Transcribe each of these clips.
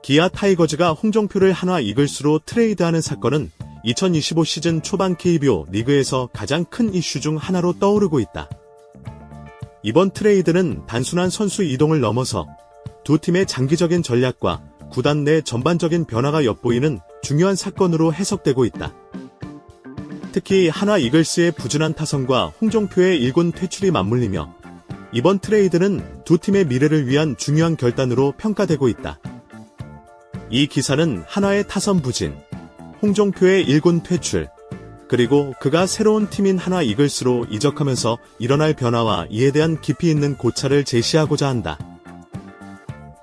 기아 타이거즈가 홍정표를 한화 이글스로 트레이드하는 사건은 2025 시즌 초반 KBO 리그에서 가장 큰 이슈 중 하나로 떠오르고 있다. 이번 트레이드는 단순한 선수 이동을 넘어서 두 팀의 장기적인 전략과 구단 내 전반적인 변화가 엿보이는 중요한 사건으로 해석되고 있다. 특히 한화 이글스의 부진한 타선과 홍정표의 1군 퇴출이 맞물리며 이번 트레이드는 두 팀의 미래를 위한 중요한 결단으로 평가되고 있다. 이 기사는 한화의 타선 부진, 홍정표의 1군 퇴출, 그리고 그가 새로운 팀인 한화 이글스로 이적하면서 일어날 변화와 이에 대한 깊이 있는 고찰을 제시하고자 한다.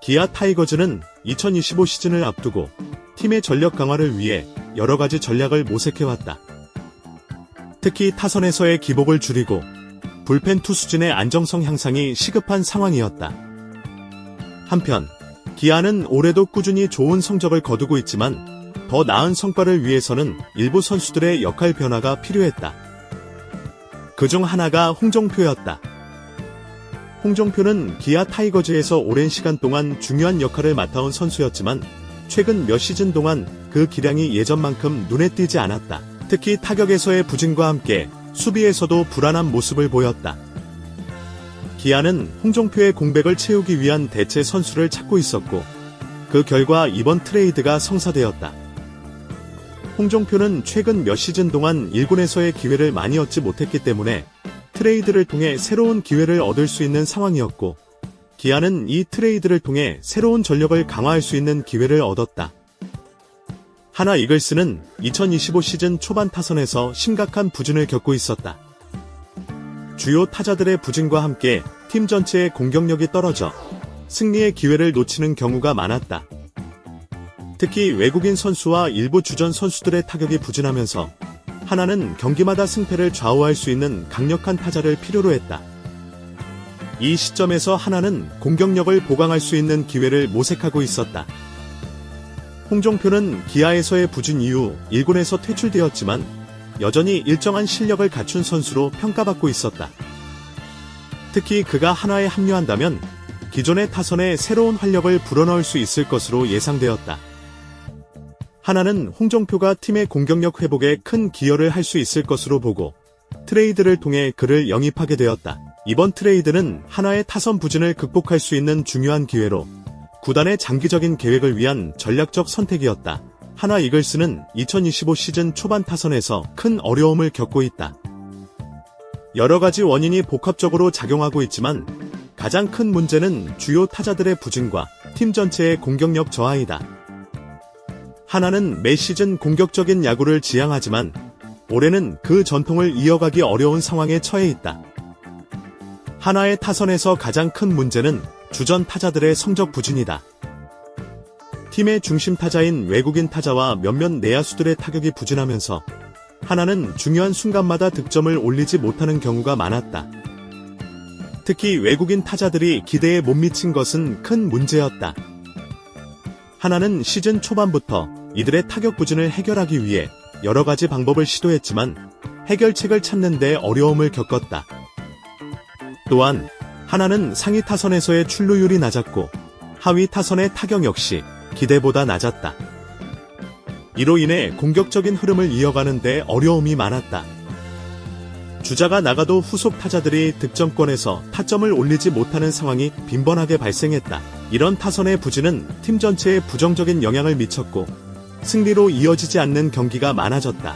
기아 타이거즈는 2025 시즌을 앞두고 팀의 전력 강화를 위해 여러 가지 전략을 모색해왔다. 특히 타선에서의 기복을 줄이고 불펜 투수진의 안정성 향상이 시급한 상황이었다. 한편 기아는 올해도 꾸준히 좋은 성적을 거두고 있지만 더 나은 성과를 위해서는 일부 선수들의 역할 변화가 필요했다. 그중 하나가 홍정표였다. 홍정표는 기아 타이거즈에서 오랜 시간 동안 중요한 역할을 맡아온 선수였지만 최근 몇 시즌 동안 그 기량이 예전만큼 눈에 띄지 않았다. 특히 타격에서의 부진과 함께 수비에서도 불안한 모습을 보였다. 기아는 홍정표의 공백을 채우기 위한 대체 선수를 찾고 있었고 그 결과 이번 트레이드가 성사되었다. 홍정표는 최근 몇 시즌 동안 1군에서의 기회를 많이 얻지 못했기 때문에 트레이드를 통해 새로운 기회를 얻을 수 있는 상황이었고 기아는 이 트레이드를 통해 새로운 전력을 강화할 수 있는 기회를 얻었다. 한화 이글스는 2025 시즌 초반 타선에서 심각한 부진을 겪고 있었다. 주요 타자들의 부진과 함께 팀 전체의 공격력이 떨어져 승리의 기회를 놓치는 경우가 많았다. 특히 외국인 선수와 일부 주전 선수들의 타격이 부진하면서 하나는 경기마다 승패를 좌우할 수 있는 강력한 타자를 필요로 했다. 이 시점에서 하나는 공격력을 보강할 수 있는 기회를 모색하고 있었다. 홍정표는 기아에서의 부진 이후 1군에서 퇴출되었지만 여전히 일정한 실력을 갖춘 선수로 평가받고 있었다. 특히 그가 한화에 합류한다면 기존의 타선에 새로운 활력을 불어넣을 수 있을 것으로 예상되었다. 한화는 홍정표가 팀의 공격력 회복에 큰 기여를 할 수 있을 것으로 보고 트레이드를 통해 그를 영입하게 되었다. 이번 트레이드는 한화의 타선 부진을 극복할 수 있는 중요한 기회로 구단의 장기적인 계획을 위한 전략적 선택이었다. 한화 이글스는 2025 시즌 초반 타선에서 큰 어려움을 겪고 있다. 여러 가지 원인이 복합적으로 작용하고 있지만 가장 큰 문제는 주요 타자들의 부진과 팀 전체의 공격력 저하이다. 한화는 매 시즌 공격적인 야구를 지향하지만 올해는 그 전통을 이어가기 어려운 상황에 처해 있다. 한화의 타선에서 가장 큰 문제는 주전 타자들의 성적 부진이다. 팀의 중심 타자인 외국인 타자와 몇몇 내야수들의 타격이 부진하면서 한화는 중요한 순간마다 득점을 올리지 못하는 경우가 많았다. 특히 외국인 타자들이 기대에 못 미친 것은 큰 문제였다. 한화는 시즌 초반부터 이들의 타격 부진을 해결하기 위해 여러 가지 방법을 시도했지만 해결책을 찾는 데 어려움을 겪었다. 또한 한화는 상위 타선에서의 출루율이 낮았고 하위 타선의 타격 역시 기대보다 낮았다. 이로 인해 공격적인 흐름을 이어가는 데 어려움이 많았다. 주자가 나가도 후속 타자들이 득점권에서 타점을 올리지 못하는 상황이 빈번하게 발생했다. 이런 타선의 부진은 팀 전체에 부정적인 영향을 미쳤고 승리로 이어지지 않는 경기가 많아졌다.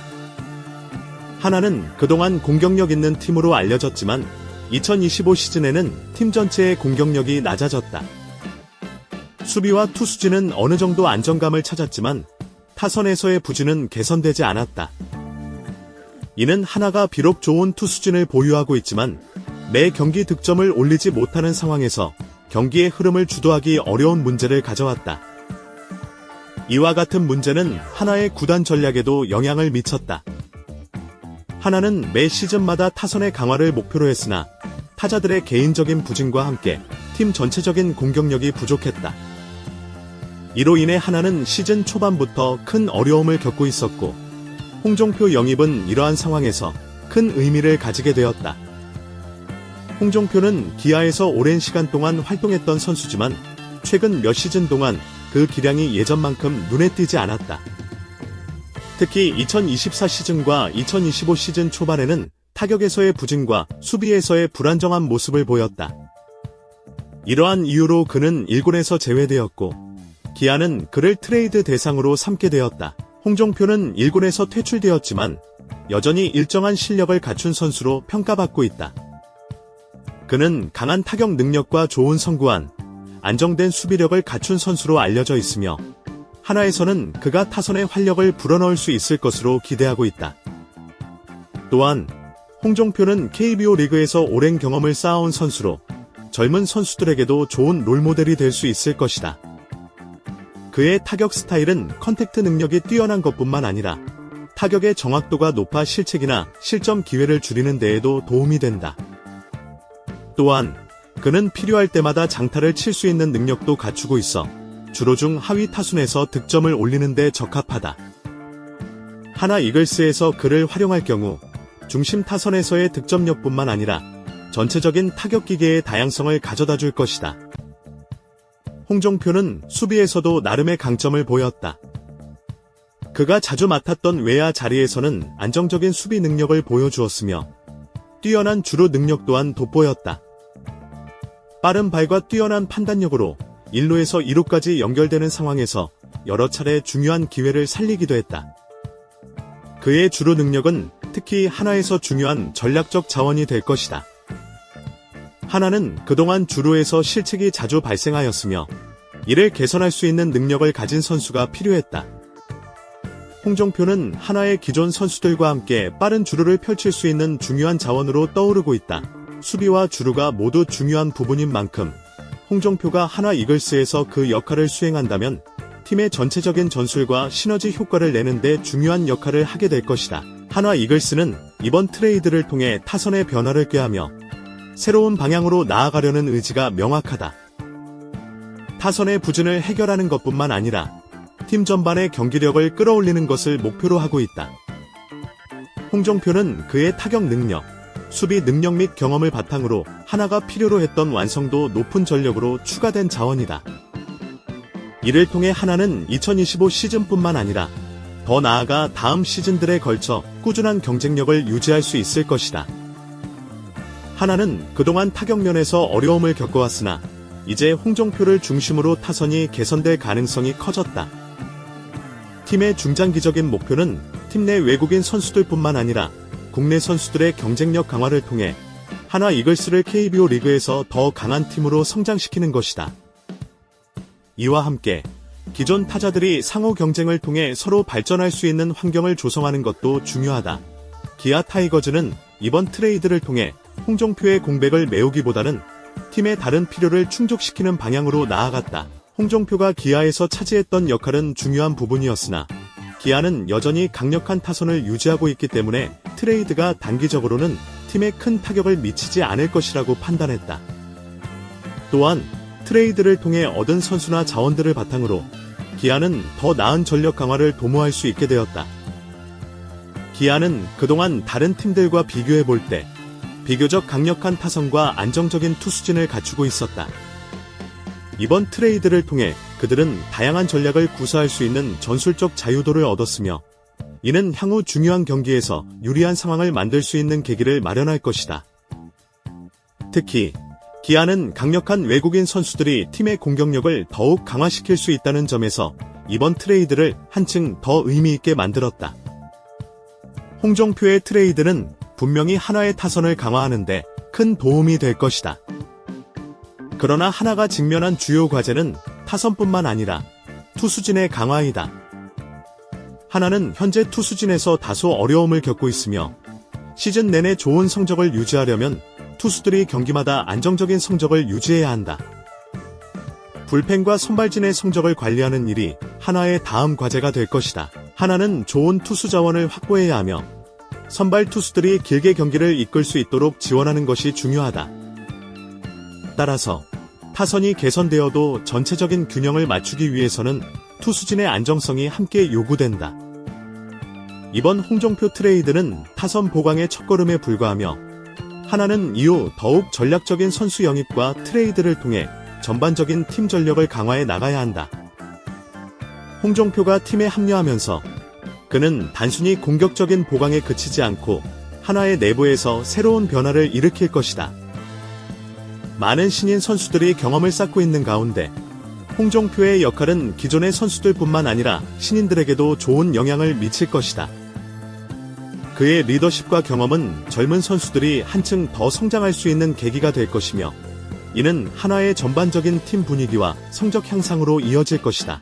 한화는 그동안 공격력 있는 팀으로 알려졌지만 2025 시즌에는 팀 전체의 공격력이 낮아졌다. 수비와 투수진은 어느 정도 안정감을 찾았지만 타선에서의 부진은 개선되지 않았다. 이는 한화가 비록 좋은 투수진을 보유하고 있지만 매 경기 득점을 올리지 못하는 상황에서 경기의 흐름을 주도하기 어려운 문제를 가져왔다. 이와 같은 문제는 한화의 구단 전략에도 영향을 미쳤다. 한화는 매 시즌마다 타선의 강화를 목표로 했으나 타자들의 개인적인 부진과 함께 팀 전체적인 공격력이 부족했다. 이로 인해 한화는 시즌 초반부터 큰 어려움을 겪고 있었고 홍정표 영입은 이러한 상황에서 큰 의미를 가지게 되었다. 홍정표는 기아에서 오랜 시간 동안 활동했던 선수지만 최근 몇 시즌 동안 그 기량이 예전만큼 눈에 띄지 않았다. 특히 2024 시즌과 2025 시즌 초반에는 타격에서의 부진과 수비에서의 불안정한 모습을 보였다. 이러한 이유로 그는 1군에서 제외되었고 기아는 그를 트레이드 대상으로 삼게 되었다. 홍종표는 1군에서 퇴출되었지만 여전히 일정한 실력을 갖춘 선수로 평가받고 있다. 그는 강한 타격 능력과 좋은 선구안, 안정된 수비력을 갖춘 선수로 알려져 있으며 하나에서는 그가 타선의 활력을 불어넣을 수 있을 것으로 기대하고 있다. 또한 홍종표는 KBO 리그에서 오랜 경험을 쌓아온 선수로 젊은 선수들에게도 좋은 롤모델이 될 수 있을 것이다. 그의 타격 스타일은 컨택트 능력이 뛰어난 것뿐만 아니라 타격의 정확도가 높아 실책이나 실점 기회를 줄이는 데에도 도움이 된다. 또한 그는 필요할 때마다 장타를 칠 수 있는 능력도 갖추고 있어 주로 중 하위 타순에서 득점을 올리는 데 적합하다. 하나 이글스에서 그를 활용할 경우 중심 타선에서의 득점력뿐만 아니라 전체적인 타격 기계의 다양성을 가져다 줄 것이다. 홍종표는 수비에서도 나름의 강점을 보였다. 그가 자주 맡았던 외야 자리에서는 안정적인 수비 능력을 보여주었으며 뛰어난 주루 능력 또한 돋보였다. 빠른 발과 뛰어난 판단력으로 1루에서 2루까지 연결되는 상황에서 여러 차례 중요한 기회를 살리기도 했다. 그의 주루 능력은 특히 하나에서 중요한 전략적 자원이 될 것이다. 하나는 그동안 주루에서 실책이 자주 발생하였으며 이를 개선할 수 있는 능력을 가진 선수가 필요했다. 홍종표는 하나의 기존 선수들과 함께 빠른 주루를 펼칠 수 있는 중요한 자원으로 떠오르고 있다. 수비와 주루가 모두 중요한 부분인 만큼 홍종표가 하나 이글스에서 그 역할을 수행한다면 팀의 전체적인 전술과 시너지 효과를 내는 데 중요한 역할을 하게 될 것이다. 하나 이글스는 이번 트레이드를 통해 타선의 변화를 꾀하며 새로운 방향으로 나아가려는 의지가 명확하다. 타선의 부진을 해결하는 것뿐만 아니라 팀 전반의 경기력을 끌어올리는 것을 목표로 하고 있다. 홍종표는 그의 타격 능력, 수비 능력 및 경험을 바탕으로 하나가 필요로 했던 완성도 높은 전력으로 추가된 자원이다. 이를 통해 하나는 2025 시즌뿐만 아니라 더 나아가 다음 시즌들에 걸쳐 꾸준한 경쟁력을 유지할 수 있을 것이다. 하나는 그동안 타격면에서 어려움을 겪어왔으나 이제 홍종표를 중심으로 타선이 개선될 가능성이 커졌다. 팀의 중장기적인 목표는 팀 내 외국인 선수들뿐만 아니라 국내 선수들의 경쟁력 강화를 통해 하나 이글스를 KBO 리그에서 더 강한 팀으로 성장시키는 것이다. 이와 함께 기존 타자들이 상호 경쟁을 통해 서로 발전할 수 있는 환경을 조성하는 것도 중요하다. 기아 타이거즈는 이번 트레이드를 통해 홍종표의 공백을 메우기보다는 팀의 다른 필요를 충족시키는 방향으로 나아갔다. 홍종표가 기아에서 차지했던 역할은 중요한 부분이었으나 기아는 여전히 강력한 타선을 유지하고 있기 때문에 트레이드가 단기적으로는 팀에 큰 타격을 미치지 않을 것이라고 판단했다. 또한 트레이드를 통해 얻은 선수나 자원들을 바탕으로 기아는 더 나은 전력 강화를 도모할 수 있게 되었다. 기아는 그동안 다른 팀들과 비교해 볼 때 비교적 강력한 타선과 안정적인 투수진을 갖추고 있었다. 이번 트레이드를 통해 그들은 다양한 전략을 구사할 수 있는 전술적 자유도를 얻었으며 이는 향후 중요한 경기에서 유리한 상황을 만들 수 있는 계기를 마련할 것이다. 특히 기아는 강력한 외국인 선수들이 팀의 공격력을 더욱 강화시킬 수 있다는 점에서 이번 트레이드를 한층 더 의미 있게 만들었다. 홍종표의 트레이드는 분명히 하나의 타선을 강화하는데 큰 도움이 될 것이다. 그러나 하나가 직면한 주요 과제는 타선뿐만 아니라 투수진의 강화이다. 하나는 현재 투수진에서 다소 어려움을 겪고 있으며 시즌 내내 좋은 성적을 유지하려면 투수들이 경기마다 안정적인 성적을 유지해야 한다. 불펜과 선발진의 성적을 관리하는 일이 하나의 다음 과제가 될 것이다. 하나는 좋은 투수 자원을 확보해야 하며 선발 투수들이 길게 경기를 이끌 수 있도록 지원하는 것이 중요하다. 따라서 타선이 개선되어도 전체적인 균형을 맞추기 위해서는 투수진의 안정성이 함께 요구된다. 이번 홍종표 트레이드는 타선 보강의 첫걸음에 불과하며 하나는 이후 더욱 전략적인 선수 영입과 트레이드를 통해 전반적인 팀 전력을 강화해 나가야 한다. 홍종표가 팀에 합류하면서 그는 단순히 공격적인 보강에 그치지 않고 한화의 내부에서 새로운 변화를 일으킬 것이다. 많은 신인 선수들이 경험을 쌓고 있는 가운데 홍종표의 역할은 기존의 선수들뿐만 아니라 신인들에게도 좋은 영향을 미칠 것이다. 그의 리더십과 경험은 젊은 선수들이 한층 더 성장할 수 있는 계기가 될 것이며 이는 한화의 전반적인 팀 분위기와 성적 향상으로 이어질 것이다.